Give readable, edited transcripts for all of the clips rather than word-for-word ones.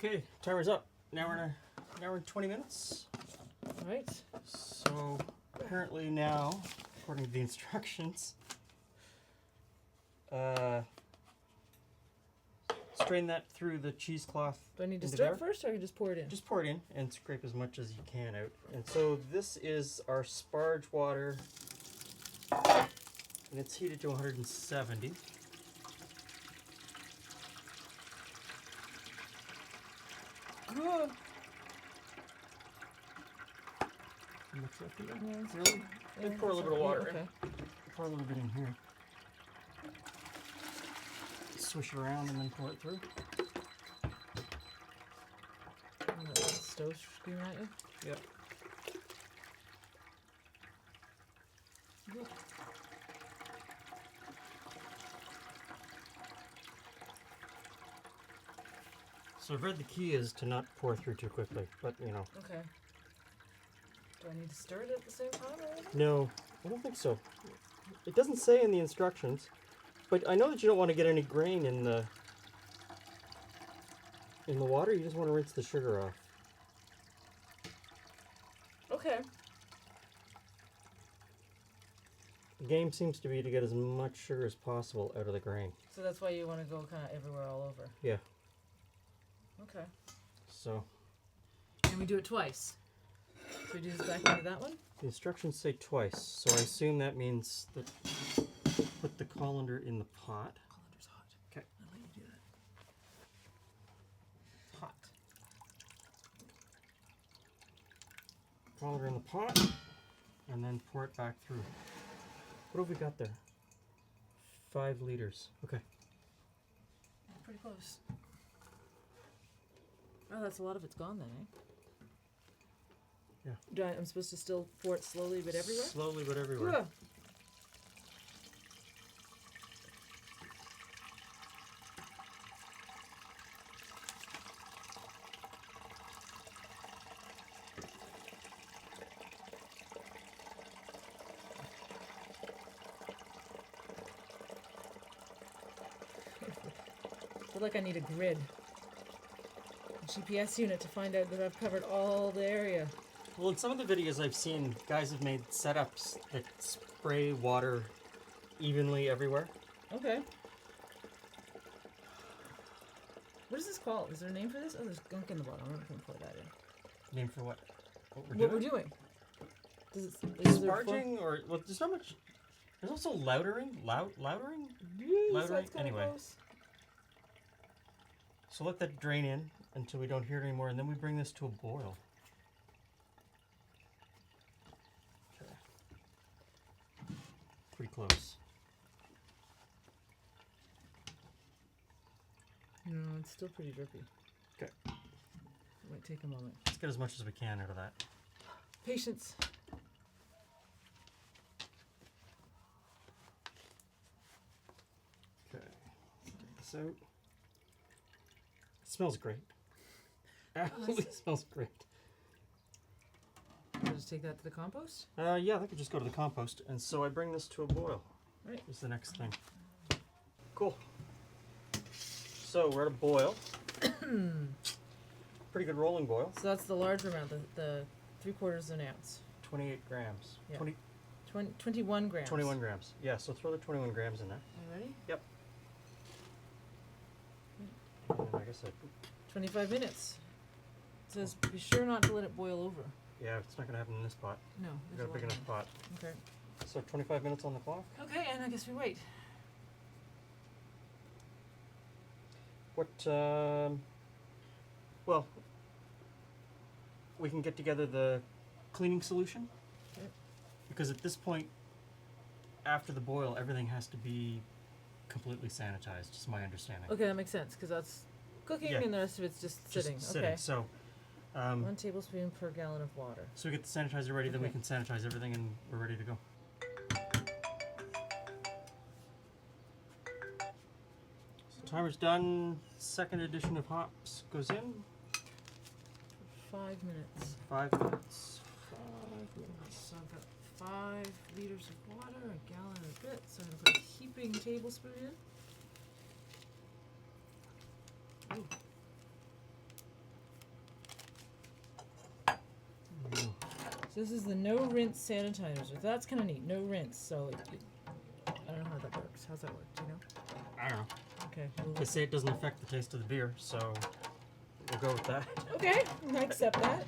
Okay, timer's up. Now we're in 20 minutes. All right. So apparently now, according to the instructions, strain that through the cheesecloth. Do I need to stir it first, or you just pour it in? Just pour it in and scrape as much as you can out. And so this is our Sparge water, and it's heated to 170. Good. Mix up here. Yeah, Really? yeah, Pour a little bit of water in. Okay. Pour a little bit in here. Swish it around and then pour it through. And let the stove scream at you. Yep. Good. So I've read the key is to not pour through too quickly, but you know. Okay. Do I need to stir it at the same time or anything? No, I don't think so. It doesn't say in the instructions, but I know that you don't want to get any grain in the water. You just want to rinse the sugar off. Okay. The game seems to be to get as much sugar as possible out of the grain. So that's why you want to go kind of everywhere all over. Yeah. Okay. So. And we do it twice. So we do this back into that one? The instructions say twice, so I assume that means that put the colander in the pot. Colander's hot. Okay. I'll let you do that. It's hot. Colander in the pot, and then pour it back through. What have we got there? 5 liters. Okay. Pretty close. Oh, that's a lot of it's gone then, eh? Yeah. I'm supposed to still pour it slowly but everywhere? Slowly but everywhere. Yeah. I feel like I need a grid. GPS unit to find out that I've covered all the area. Well, in some of the videos I've seen, guys have made setups that spray water evenly everywhere. Okay. What is this called? Is there a name for this? Oh, there's gunk in the bottom. I'm not going to pour that in. Name for what? What we're doing? Is there Sparging or well, there's not much. There's also loudering. Loudering. Loudering. Anyway. Close. So let that drain in until we don't hear it anymore, and then we bring this to a boil. Okay. Pretty close. No, it's still pretty drippy. Okay. It might take a moment. Let's get as much as we can out of that. Patience. Okay. Take this out. It smells great. Absolutely smells great. I'll just take that to the compost? Yeah, that could just go to the compost. And so I bring this to a boil. Right. Is the next thing. Cool. So we're at a boil. Pretty good rolling boil. So that's the larger amount, the 3/4 of an ounce. 28 grams. Yeah. 20, 21 grams. 21 grams. Yeah, so throw the 21 grams in there. Are you ready? Yep. And like I said, 25 minutes. It says be sure not to let it boil over. yeah, it's not going to happen in this pot. No. We've there's got a big lot enough pot. more. Okay. So 25 minutes on the clock. Okay, and I guess we wait. What, well, we can get together the cleaning solution. Okay. Because at this point, after the boil, everything has to be completely sanitized, is my understanding. Okay, that makes sense, because that's cooking Yeah. and the rest of it's just sitting. Sitting. Okay. So, 1 tablespoon per gallon of water. so we get the sanitizer ready, then we Okay. can sanitize everything and we're ready to go. So timer's done. Second edition of hops goes in. 5 minutes. 5 minutes. 5 minutes. So I've got 5 liters of water, a gallon and a bit. So I'm going to put a heaping tablespoon in. Ooh. So this is the no rinse sanitizer. That's kind of neat. No rinse. So I don't know how that works. How's that work? Do you know? I don't know. Okay. They say it doesn't affect the taste of the beer, so we'll go with that. Okay, I accept that.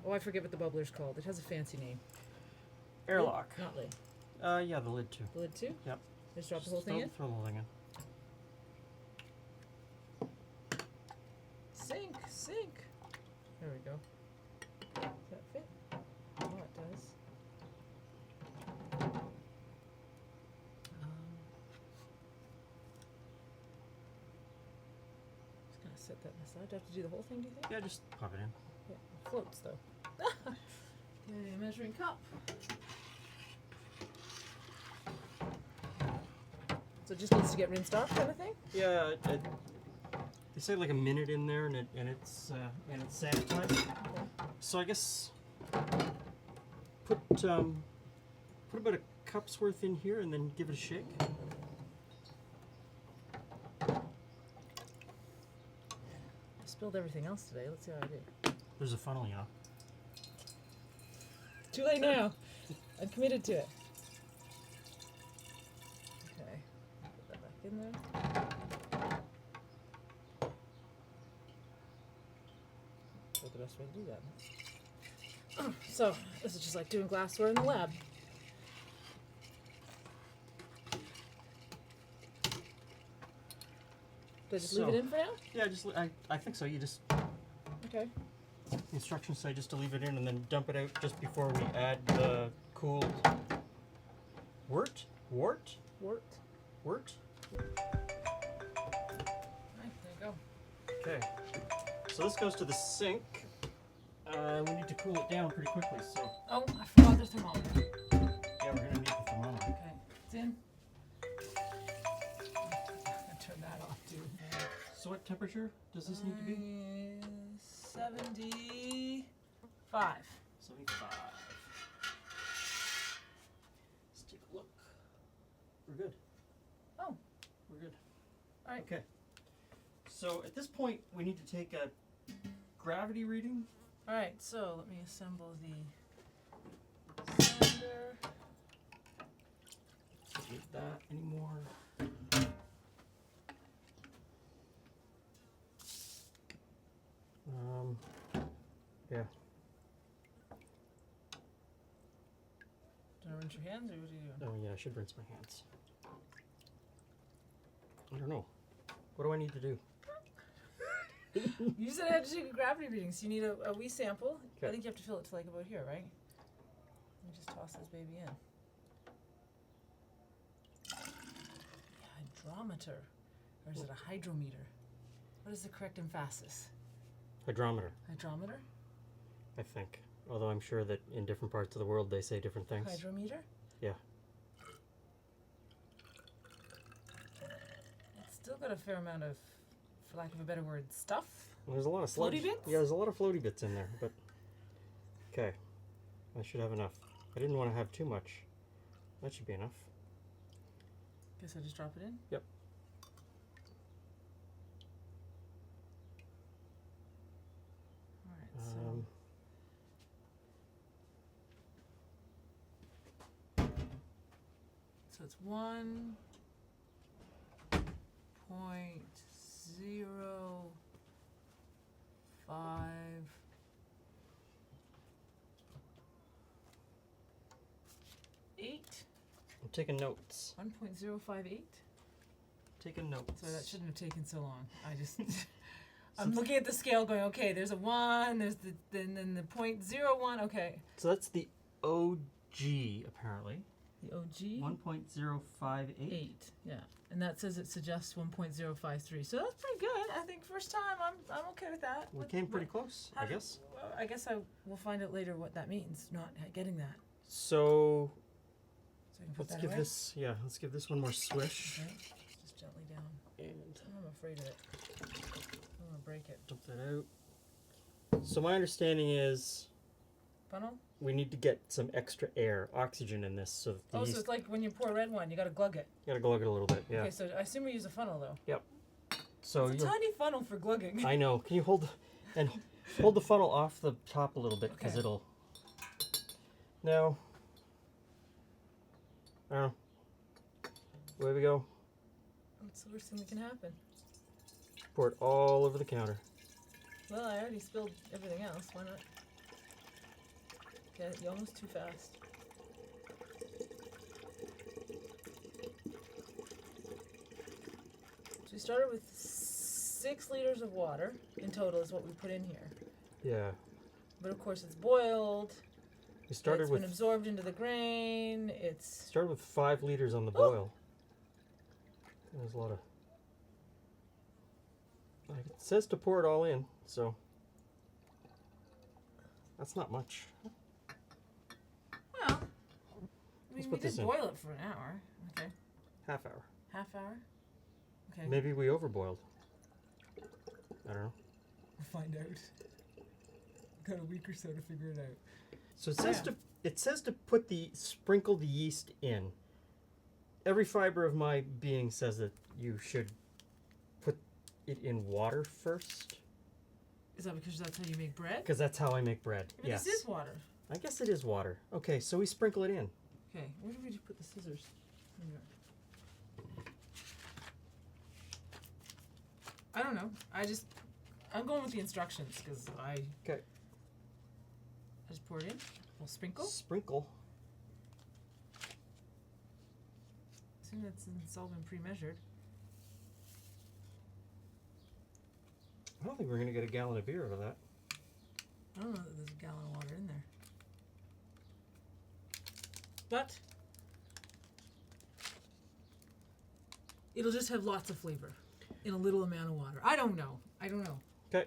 Oh, I forget what the bubbler's called. It has a fancy name. Airlock. Not lid. Yeah, the lid too. The lid too? Yep. Just drop the whole thing in? Throw the whole thing in. Sink, sink. There we go. Does that fit? Oh, it does. Just gonna set that aside. Do I have to do the whole thing, do you think? Yeah, just pop it in. Yeah, it floats though. Okay, measuring cup. So it just needs to get rinsed off, kind of thing? Yeah, they say like a minute in there, and it's sanitized. Okay. So I guess put about a cup's worth in here, and then give it a shake. I spilled everything else today. Let's see how I do. There's a funnel, you know. Too late now. I'm committed to it. Okay. Put that back in there. That's the best way to do that. So, this is just like doing glassware in the lab. Do I just leave it in for now? Yeah, I think so. You just Okay. the instructions say just to leave it in and then dump it out just before we add the cooled wort. Wort. Right, Right, there you go. Okay. So this goes to the sink. We need to cool it down pretty quickly. So Oh, I forgot the thermometer. yeah, we're gonna need the thermometer. Okay, it's in. I'll turn that off too. So what temperature does this need to be? 75. 75. Let's take a look. We're good. Oh. We're good. All right. Okay. So at this point, we need to take a gravity reading. All right, so let me assemble the sander. Don't need that anymore. Yeah. Do I rinse your hands or what do you do? Oh yeah, I should rinse my hands. I don't know. What do I need to do? You said I had to take a gravity reading, so you need a wee sample. I Okay. think you have to fill it to like about here, right? Let me just toss this baby in. Hydrometer. Or is it a hydrometer? What is the correct emphasis? Hydrometer, Hydrometer? I think. Although I'm sure that in different parts of the world they say different things. Hydrometer? Yeah. It's still got a fair amount of, for lack of a better word, stuff. Well, there's a lot of sludge. Floaty bits? Yeah, there's a lot of floaty bits in there, but okay. I should have enough. I didn't want to have too much. That should be enough. Guess I just drop it in? Yep. Alright, so it's 1.058. I'm taking notes. 1.058. Taking notes. Sorry, that shouldn't have taken so long. I just I'm looking at the scale going, okay, there's a 1, there's the then the 0.01, okay. So that's the OG apparently. The OG 1.058. 8. Yeah. And that says it suggests 1.053. So that's pretty good. I think first time I'm okay with that. We came pretty close, I guess. I guess I will find out later what that means, not getting that. So So I can put let's that give away. let's give this one more swish. Okay. Just gently down. And I'm afraid of it. I'm gonna break it. dump that out. So my understanding is Funnel? we need to get some extra air, oxygen in this, so that the Oh, so yeast, it's like when you pour red wine, you gotta glug it. you gotta glug it a little bit. Yeah. Okay, so I assume we use a funnel though. So It's a tiny funnel for glugging. I know. Can you hold? And Hold the funnel off the top a little bit because Okay. it'll. Now, I don't know. Away we go. What's the worst thing that can happen? Pour it all over the counter. Well, I already spilled everything else. Why not? Okay, you're almost too fast. So we started with 6 liters of water in total is what we put in here. Yeah. But of course it's boiled. We started It's with been absorbed into the grain. It's 5 liters on the boil. There's a lot of. Like it says to pour it all in, so that's not much. well. I Let's mean, we put this did in. boil it for an hour. Okay, Half hour. half hour. Okay, Maybe we overboiled. I don't know. we'll find out. Got a week or so to figure it out. So it says to sprinkle the yeast in. Every fiber of my being says that you should put it in water first. Is that because that's how you make bread? Because that's how I make bread. But Yes. this is water. I guess it is water. Okay, so we sprinkle it in. Okay, where did we just put the scissors? I don't know. I'm going with the instructions because I just pour it in. We'll sprinkle. Sprinkle. Assume it's all been pre-measured. I don't think we're going to get a gallon of beer out of that. I don't know that there's a gallon of water in there. But it'll just have lots of flavor in a little amount of water. I don't know. Okay,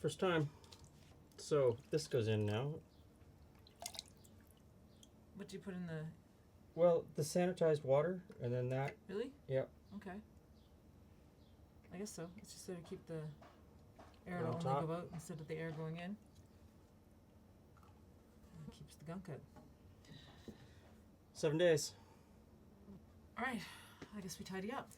first time. So this goes in now. What do you put in the... Well, the sanitized water, and then that. Really? Yep. Okay. I guess so. It's just so to keep the air to On only top. go out instead of the air going in. And it keeps the gunk out. 7 days. All right. I guess we tidy up.